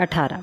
18।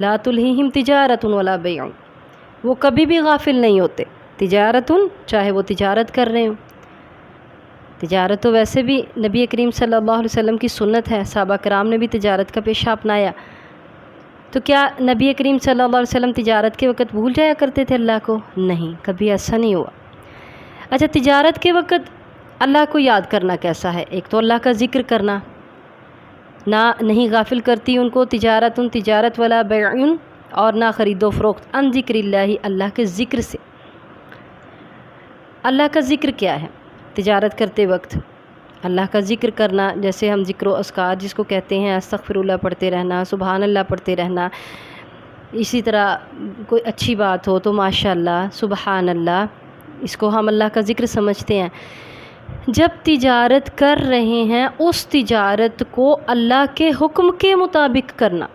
لا تلہیہم تجارت ولا بیع، وہ کبھی بھی غافل نہیں ہوتے، تجارت چاہے وہ تجارت کر رہے ہوں۔ تجارت تو ویسے بھی نبی کریم صلی اللہ علیہ وسلم کی سنت ہے، صحابہ کرام نے بھی تجارت کا پیشہ اپنایا، تو کیا نبی کریم صلی اللہ علیہ وسلم تجارت کے وقت بھول جایا کرتے تھے اللہ کو؟ نہیں، کبھی ایسا نہیں ہوا۔ اچھا، تجارت کے وقت اللہ کو یاد کرنا کیسا ہے؟ ایک تو اللہ کا ذکر کرنا، نہیں غافل کرتی ان کو تجارت ولا بیع، اور نہ خرید و فروخت، ان ذکر اللہ، اللہ کے ذکر سے۔ اللہ کا ذکر کیا ہے؟ تجارت کرتے وقت اللہ کا ذکر کرنا، جیسے ہم ذکر و اذکار جس کو کہتے ہیں، استغفر اللہ پڑھتے رہنا، سبحان اللہ پڑھتے رہنا، اسی طرح کوئی اچھی بات ہو تو ماشاء اللہ، سبحان اللہ، اس کو ہم اللہ کا ذکر سمجھتے ہیں۔ جب تجارت کر رہے ہیں اس تجارت کو اللہ کے حکم کے مطابق کرنا۔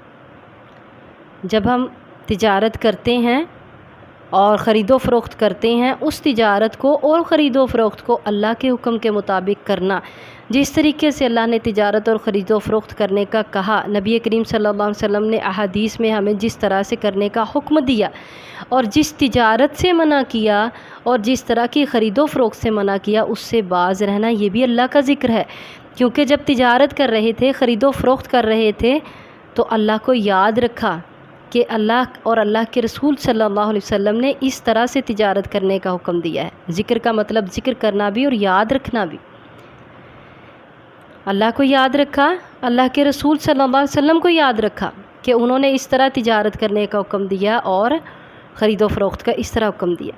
جب ہم تجارت کرتے ہیں اور خرید و فروخت کرتے ہیں، اس تجارت کو اور خرید و فروخت کو اللہ کے حکم کے مطابق کرنا، جس طریقے سے اللہ نے تجارت اور خرید و فروخت کرنے کا کہا، نبی کریم صلی اللہ علیہ وسلم نے احادیث میں ہمیں جس طرح سے کرنے کا حکم دیا، اور جس تجارت سے منع کیا اور جس طرح کی خرید و فروخت سے منع کیا، اس سے باز رہنا، یہ بھی اللہ کا ذکر ہے۔ کیونکہ جب تجارت کر رہے تھے، خرید و فروخت کر رہے تھے، تو اللہ کو یاد رکھا کہ اللہ اور اللہ کے رسول صلی اللہ علیہ وسلم نے اس طرح سے تجارت کرنے کا حکم دیا ہے۔ ذکر کا مطلب ذکر کرنا بھی اور یاد رکھنا بھی۔ اللہ کو یاد رکھا، اللہ کے رسول صلی اللہ علیہ وسلم کو یاد رکھا کہ انہوں نے اس طرح تجارت کرنے کا حکم دیا اور خرید و فروخت کا اس طرح حکم دیا۔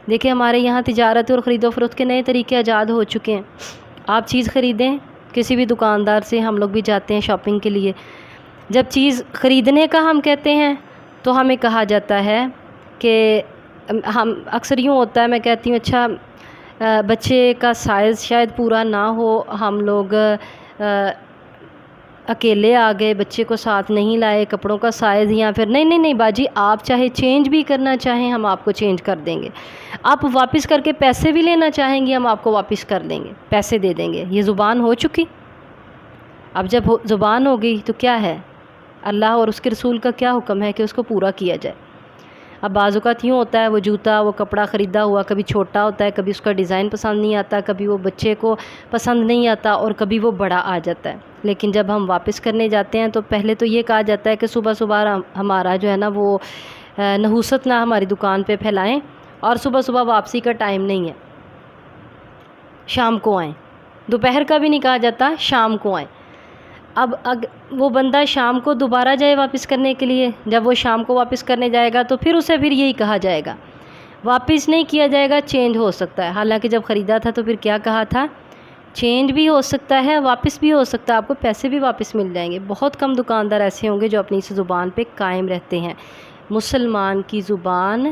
دیکھیں، ہمارے یہاں تجارت اور خرید و فروخت کے نئے طریقے ایجاد ہو چکے ہیں۔ آپ چیز خریدیں کسی بھی دکاندار سے، ہم لوگ بھی جاتے ہیں شاپنگ کے لیے، جب چیز خریدنے کا ہم کہتے ہیں تو ہمیں کہا جاتا ہے کہ ہم اکثر یوں ہوتا ہے، میں کہتی ہوں اچھا بچے کا سائز شاید پورا نہ ہو، ہم لوگ اکیلے آ گئے، بچے کو ساتھ نہیں لائے، کپڑوں کا سائز، یا پھر نہیں باجی آپ چاہے چینج بھی کرنا چاہیں ہم آپ کو چینج کر دیں گے، آپ واپس کر کے پیسے بھی لینا چاہیں گے ہم آپ کو واپس کر دیں گے، پیسے دے دیں گے۔ یہ زبان ہو چکی۔ اب جب زبان ہو گئی تو کیا ہے، اللہ اور اس کے رسول کا کیا حکم ہے کہ اس کو پورا کیا جائے۔ اب بعض اوقات یوں ہوتا ہے، وہ جوتا، وہ کپڑا خریدا ہوا کبھی چھوٹا ہوتا ہے، کبھی اس کا ڈیزائن پسند نہیں آتا، کبھی وہ بچے کو پسند نہیں آتا، اور کبھی وہ بڑا آ جاتا ہے۔ لیکن جب ہم واپس کرنے جاتے ہیں تو پہلے تو یہ کہا جاتا ہے کہ صبح صبح ہمارا جو ہے نا وہ نحوست نہ ہماری دکان پہ پھیلائیں، اور صبح صبح واپسی کا ٹائم نہیں ہے، شام کو آئیں۔ دوپہر کا بھی نہیں کہا جاتا، شام کو آئیں۔ اب وہ بندہ شام کو دوبارہ جائے واپس کرنے کے لیے، جب وہ شام کو واپس کرنے جائے گا تو پھر اسے پھر یہی کہا جائے گا، واپس نہیں کیا جائے گا، چینج ہو سکتا ہے۔ حالانکہ جب خریدا تھا تو پھر کیا کہا تھا، چینج بھی ہو سکتا ہے، واپس بھی ہو سکتا ہے، آپ کو پیسے بھی واپس مل جائیں گے۔ بہت کم دکاندار ایسے ہوں گے جو اپنی اس زبان پہ قائم رہتے ہیں۔ مسلمان کی زبان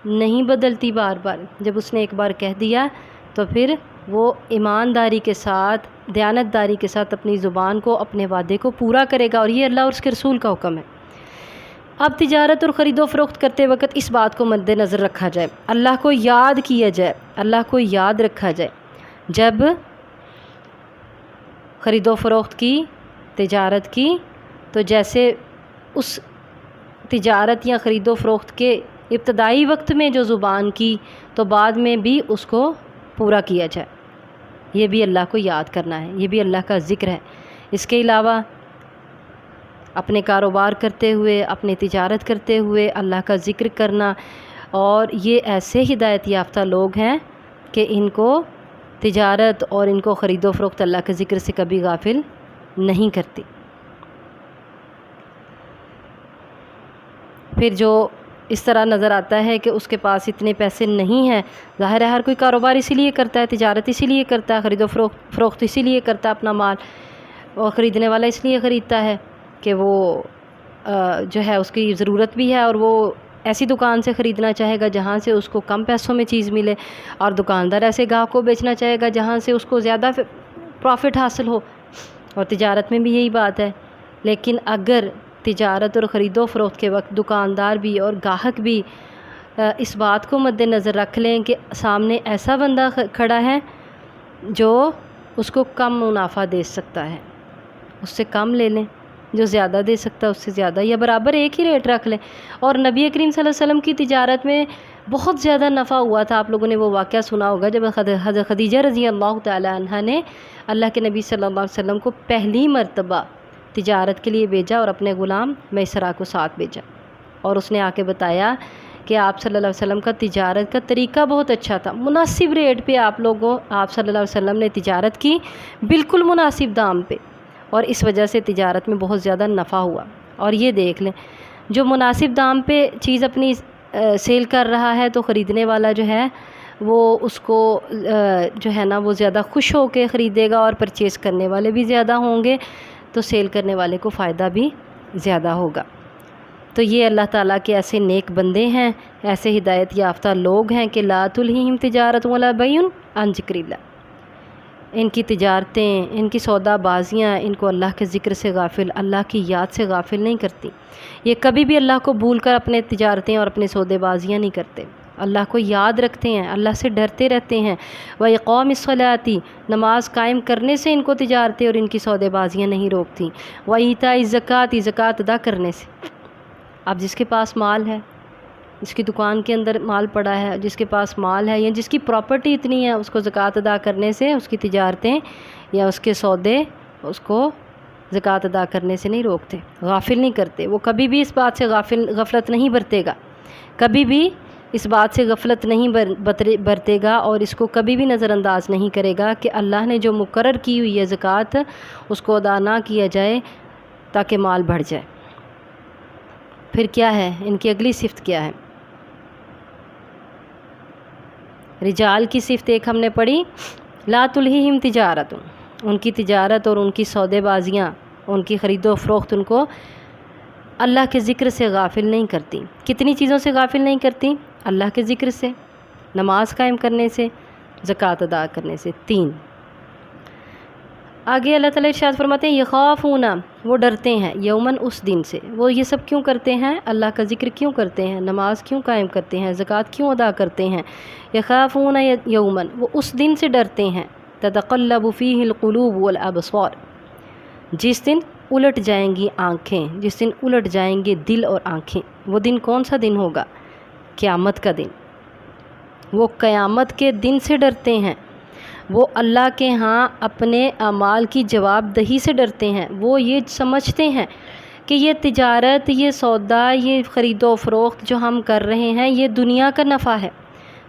نہیں بدلتی بار بار، جب اس نے ایک بار کہہ دیا تو پھر وہ ایمانداری کے ساتھ، دیانتداری کے ساتھ اپنی زبان کو، اپنے وعدے کو پورا کرے گا، اور یہ اللہ اور اس کے رسول کا حکم ہے۔ اب تجارت اور خرید و فروخت کرتے وقت اس بات کو مد نظر رکھا جائے، اللہ کو یاد کیا جائے، اللہ کو یاد رکھا جائے۔ جب خرید و فروخت کی، تجارت کی، تو جیسے اس تجارت یا خرید و فروخت کے ابتدائی وقت میں جو زبان کی، تو بعد میں بھی اس کو پورا کیا جائے۔ یہ بھی اللہ کو یاد کرنا ہے، یہ بھی اللہ کا ذکر ہے۔ اس کے علاوہ اپنے کاروبار کرتے ہوئے، اپنے تجارت کرتے ہوئے اللہ کا ذکر کرنا، اور یہ ایسے ہدایت یافتہ لوگ ہیں کہ ان کو تجارت اور ان کو خرید و فروخت اللہ کے ذکر سے کبھی غافل نہیں کرتی۔ پھر جو اس طرح نظر آتا ہے کہ اس کے پاس اتنے پیسے نہیں ہیں، ظاہر ہے ہر کوئی کاروبار اسی لیے کرتا ہے، تجارت اسی لیے کرتا ہے، خرید و فروخت اسی لیے کرتا ہے، اپنا مال اور خریدنے والا اس لیے خریدتا ہے کہ وہ جو ہے اس کی ضرورت بھی ہے، اور وہ ایسی دکان سے خریدنا چاہے گا جہاں سے اس کو کم پیسوں میں چیز ملے، اور دکاندار ایسے گاہک کو بیچنا چاہے گا جہاں سے اس کو زیادہ پروفٹ حاصل ہو، اور تجارت میں بھی یہی بات ہے۔ لیکن اگر تجارت اور خرید و فروخت کے وقت دکاندار بھی اور گاہک بھی اس بات کو مد نظر رکھ لیں کہ سامنے ایسا بندہ کھڑا ہے جو اس کو کم منافع دے سکتا ہے، اس سے کم لے لیں، جو زیادہ دے سکتا ہے اس سے زیادہ یا برابر ایک ہی ریٹ رکھ لیں۔ اور نبی کریم صلی اللہ علیہ وسلم کی تجارت میں بہت زیادہ نفع ہوا تھا۔ آپ لوگوں نے وہ واقعہ سنا ہوگا جب حضرت خدیجہ رضی اللہ تعالی عنہ نے اللہ کے نبی صلی اللہ علیہ وسلم کو پہلی مرتبہ تجارت کے لیے بھیجا اور اپنے غلام میسرہ کو ساتھ بھیجا، اور اس نے آ کے بتایا کہ آپ صلی اللہ علیہ وسلم کا تجارت کا طریقہ بہت اچھا تھا، مناسب ریٹ پہ آپ صلی اللہ علیہ وسلم نے تجارت کی، بالکل مناسب دام پہ، اور اس وجہ سے تجارت میں بہت زیادہ نفع ہوا۔ اور یہ دیکھ لیں، جو مناسب دام پہ چیز اپنی سیل کر رہا ہے تو خریدنے والا جو ہے وہ اس کو جو ہے نا وہ زیادہ خوش ہو کے خریدے گا، اور پرچیز کرنے والے بھی زیادہ ہوں گے تو سیل کرنے والے کو فائدہ بھی زیادہ ہوگا۔ تو یہ اللہ تعالیٰ کے ایسے نیک بندے ہیں، ایسے ہدایت یافتہ لوگ ہیں کہ لا تلہیہم تجارت ولا بیع عن ذکر اللہ، ان کی تجارتیں، ان کی سودا بازیاں ان کو اللہ کے ذکر سے غافل، اللہ کی یاد سے غافل نہیں کرتی۔ یہ کبھی بھی اللہ کو بھول کر اپنے تجارتیں اور اپنے سودے بازیاں نہیں کرتے، اللہ کو یاد رکھتے ہیں، اللہ سے ڈرتے رہتے ہیں۔ وَإِقَامِ الصَّلَاةِ، نماز قائم کرنے سے ان کو تجارتیں اور ان کی سودے بازیاں نہیں روکتیں۔ وَإِيتَاءِ الزَّكَاةِ، زکوٰۃ ادا کرنے سے۔ اب جس کے پاس مال ہے، جس کی دکان کے اندر مال پڑا ہے، جس کے پاس مال ہے یا جس کی پراپرٹی اتنی ہے، اس کو زکوٰۃ ادا کرنے سے اس کی تجارتیں یا اس کے سودے اس کو زکوٰۃ ادا کرنے سے نہیں روکتے، غافل نہیں کرتے۔ وہ کبھی بھی اس بات سے غفلت نہیں برتے گا، کبھی بھی اس بات سے غفلت نہیں برتے گا، اور اس کو کبھی بھی نظر انداز نہیں کرے گا کہ اللہ نے جو مقرر کی ہوئی ہے زکوٰۃ اس کو ادا نہ کیا جائے تاکہ مال بڑھ جائے۔ پھر کیا ہے ان کی اگلی صفت کیا ہے؟ رجال کی صفت ایک ہم نے پڑھی، لا تلہیہم تجارت، ان کی تجارت اور ان کی سودے بازیاں، ان کی خرید و فروخت ان کو اللہ کے ذکر سے غافل نہیں کرتی۔ کتنی چیزوں سے غافل نہیں کرتی؟ اللہ کے ذکر سے، نماز قائم کرنے سے، زکوٰۃ ادا کرنے سے۔ 3 آگے اللہ تعالیٰ ارشاد فرماتے ہیں یخافون، وہ ڈرتے ہیں، یومن، اس دن سے۔ وہ یہ سب کیوں کرتے ہیں؟ اللہ کا ذکر کیوں کرتے ہیں، نماز کیوں قائم کرتے ہیں، زکوٰۃ کیوں ادا کرتے ہیں؟ یخافون یومن، وہ اس دن سے ڈرتے ہیں، تتقلب فیہ القلوب والابصار، جس دن الٹ جائیں گی آنکھیں، جس دن الٹ جائیں گے دل اور آنکھیں۔ وہ دن کون سا دن ہوگا؟ قیامت کا دن۔ وہ قیامت کے دن سے ڈرتے ہیں، وہ اللہ کے ہاں اپنے اعمال کی جواب دہی سے ڈرتے ہیں۔ وہ یہ سمجھتے ہیں کہ یہ تجارت، یہ سودا، یہ خرید و فروخت جو ہم کر رہے ہیں یہ دنیا کا نفع ہے،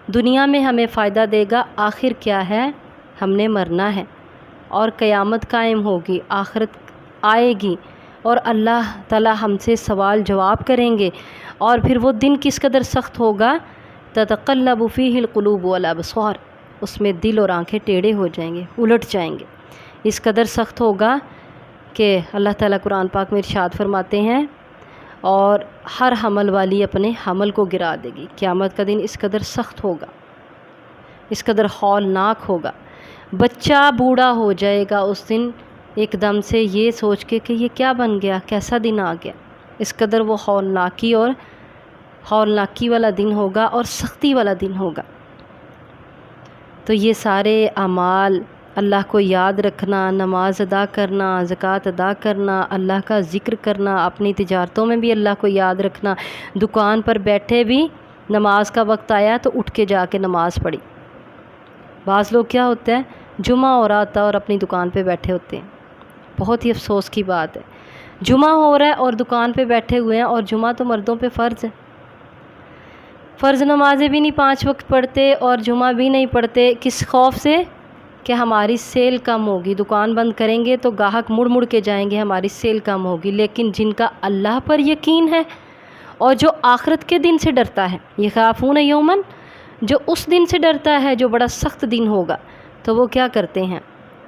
دنیا میں ہمیں فائدہ دے گا، آخر کیا ہے؟ ہم نے مرنا ہے، اور قیامت قائم ہوگی، آخرت آئے گی، اور اللہ تعالیٰ ہم سے سوال جواب کریں گے، اور پھر وہ دن کس قدر سخت ہوگا؟ تتقلب فیہ القلوب والابصار، اس میں دل اور آنکھیں ٹیڑھے ہو جائیں گے، الٹ جائیں گے، اس قدر سخت ہوگا کہ اللہ تعالیٰ قرآن پاک میں ارشاد فرماتے ہیں اور ہر حمل والی اپنے حمل کو گرا دے گی۔ قیامت کا دن اس قدر سخت ہوگا، اس قدر ہولناک ہوگا، بچہ بوڑھا ہو جائے گا اس دن ایک دم سے یہ سوچ کے کہ یہ کیا بن گیا، کیسا دن آ گیا۔ اس قدر وہ ہولناکی والا دن ہوگا اور سختی والا دن ہوگا۔ تو یہ سارے اعمال، اللہ کو یاد رکھنا، نماز ادا کرنا، زکوٰۃ ادا کرنا، اللہ کا ذکر کرنا، اپنی تجارتوں میں بھی اللہ کو یاد رکھنا، دکان پر بیٹھے بھی نماز کا وقت آیا تو اٹھ کے جا کے نماز پڑھی۔ بعض لوگ کیا ہوتا ہے، جمعہ ہو رہا تھا اور اپنی دکان پہ بیٹھے ہوتے ہیں، بہت ہی افسوس کی بات ہے۔ جمعہ ہو رہا ہے اور دکان پہ بیٹھے ہوئے ہیں، اور جمعہ تو مردوں پہ فرض ہے، فرض نمازیں بھی نہیں 5 وقت پڑھتے اور جمعہ بھی نہیں پڑھتے، کس خوف سے کہ ہماری سیل کم ہوگی، دکان بند کریں گے تو گاہک مڑ مڑ کے جائیں گے، ہماری سیل کم ہوگی۔ لیکن جن کا اللہ پر یقین ہے اور جو آخرت کے دن سے ڈرتا ہے، یخافون یومن، جو اس دن سے ڈرتا ہے جو بڑا سخت دن ہوگا، تو وہ کیا کرتے ہیں؟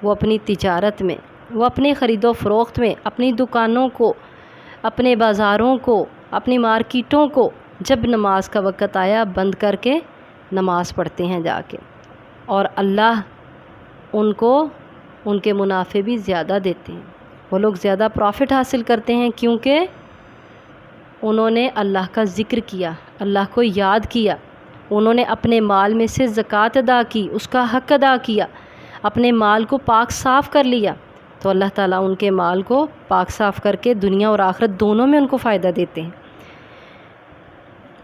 وہ اپنی تجارت میں، وہ اپنے خرید و فروخت میں، اپنی دکانوں کو، اپنے بازاروں کو، اپنی مارکیٹوں کو جب نماز کا وقت آیا بند کر کے نماز پڑھتے ہیں جا کے، اور اللہ ان کو ان کے منافع بھی زیادہ دیتے ہیں، وہ لوگ زیادہ پروفٹ حاصل کرتے ہیں کیونکہ انہوں نے اللہ کا ذکر کیا، اللہ کو یاد کیا، انہوں نے اپنے مال میں سے زکوٰۃ ادا کی، اس کا حق ادا کیا، اپنے مال کو پاک صاف کر لیا، تو اللہ تعالیٰ ان کے مال کو پاک صاف کر کے دنیا اور آخرت دونوں میں ان کو فائدہ دیتے ہیں۔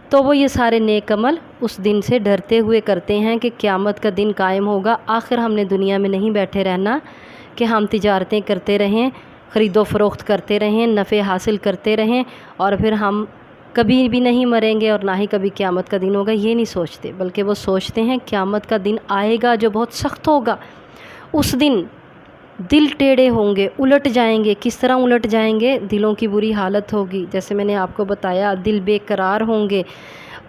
تو وہ یہ سارے نیک عمل اس دن سے ڈرتے ہوئے کرتے ہیں کہ قیامت کا دن قائم ہوگا، آخر ہم نے دنیا میں نہیں بیٹھے رہنا کہ ہم تجارتیں کرتے رہیں، خرید و فروخت کرتے رہیں، نفع حاصل کرتے رہیں اور پھر ہم کبھی بھی نہیں مریں گے اور نہ ہی کبھی قیامت کا دن ہوگا، یہ نہیں سوچتے، بلکہ وہ سوچتے ہیں قیامت کا دن آئے گا جو بہت سخت ہوگا۔ اس دن دل ٹیڑھے ہوں گے، الٹ جائیں گے۔ کس طرح الٹ جائیں گے؟ دلوں کی بری حالت ہوگی، جیسے میں نے آپ کو بتایا، دل بے قرار ہوں گے۔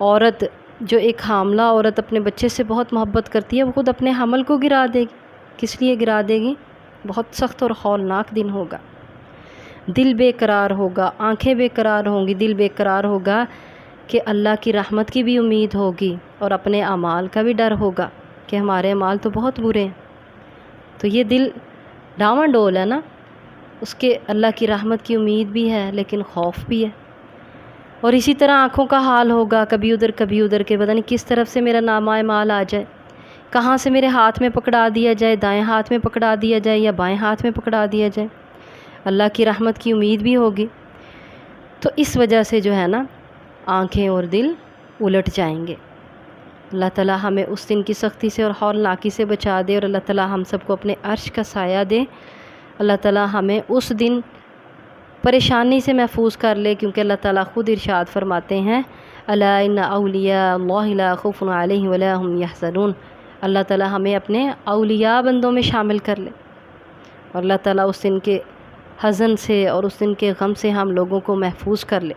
عورت جو ایک حاملہ عورت اپنے بچے سے بہت محبت کرتی ہے، وہ خود اپنے حمل کو گرا دے گی۔ کس لیے گرا دے گی؟ بہت سخت اور ہولناک دن ہوگا۔ دل بے قرار ہوگا، آنکھیں بے قرار ہوں گی، دل بے قرار ہوگا کہ اللہ کی رحمت کی بھی امید ہوگی اور اپنے اعمال کا بھی ڈر ہوگا کہ ہمارے اعمال تو بہت برے ہیں۔ تو یہ دل ڈاواں ڈول ہے نا، اس کے اللہ کی رحمت کی امید بھی ہے لیکن خوف بھی ہے۔ اور اسی طرح آنکھوں کا حال ہوگا، کبھی ادھر کہ پتہ نہیں کس طرف سے میرا نامہ اعمال آ جائے، کہاں سے میرے ہاتھ میں پکڑا دیا جائے، دائیں ہاتھ میں پکڑا دیا جائے یا بائیں ہاتھ میں پکڑا دیا جائے۔ اللہ کی رحمت کی امید بھی ہوگی، تو اس وجہ سے جو ہے نا آنکھیں اور دل الٹ جائیں گے۔ اللہ تعالیٰ ہمیں اس دن کی سختی سے اور ہولناکی سے بچا دے، اور اللہ تعالیٰ ہم سب کو اپنے عرش کا سایہ دے۔ اللہ تعالیٰ ہمیں اس دن پریشانی سے محفوظ کر لے، کیونکہ اللہ تعالیٰ خود ارشاد فرماتے ہیں، الا ان اولیاء اللہ لا خوف علیہم ولا هم یحزنون۔ اللہ تعالیٰ ہمیں اپنے اولیاء بندوں میں شامل کر لے، اور اللہ تعالیٰ اس دن کے حزن سے اور اس دن کے غم سے ہم لوگوں کو محفوظ کر لے۔